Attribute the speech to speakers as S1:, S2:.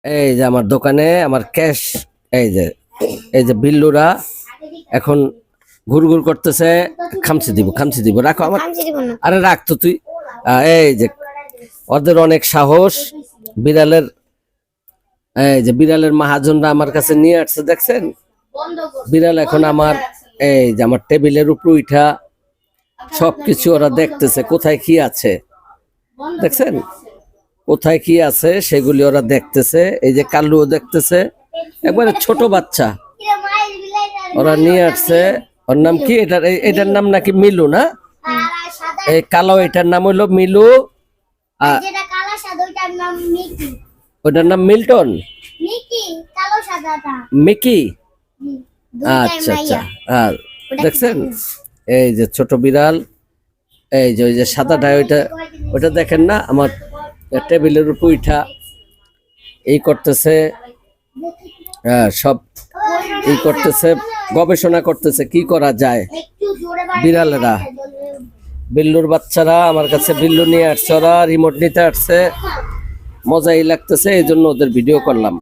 S1: এই যে আমার দোকানে আমার ক্যাশ, এই যে বিল্লুরা এখন ঘুরঘুর করতেছে। খামচি দিব রাখো আমার। আরে রাখ তো তুই। এই যে ওদের অনেক সাহস। বিড়ালের বিড়ালের মহাজনরা আমার কাছে নিয়ে আসছে, দেখছেন? বিড়াল এখন আমার আমার টেবিলের উপর উঠা সবকিছু ওরা দেখতেছে, কোথায় কি আছে দেখছেন, কোথায় কি আছে সেগুলি ওরা দেখতেছে। এই যে কাল্লুও দেখতেছে, একবারে ছোট বাচ্চা ওরা নিয়ে আসছে। ওর নাম কি? এটার নাম নাকি মিলু, না? এই কালো এটার নাম হইলো মিলু, ওটার নাম মিল্টন, মিকি। আচ্ছা আচ্ছা, আর দেখছেন এই যে ছোট বিড়াল, এই যে ওই যে সাদাটা, ওইটা দেখেন না? আমার টেবিলের উপর উঠা এই করতেছে, সব এই করতেছে, গবেষণা করতেছে কি করা যায়। বিড়ালেরা, বিল্লুর বাচ্চারা আমার কাছে বিল্লু নিয়ে আসছে, ওরা রিমোট নিতে আসছে, মজাই লাগতেছে, এই জন্য ওদের ভিডিও করলাম।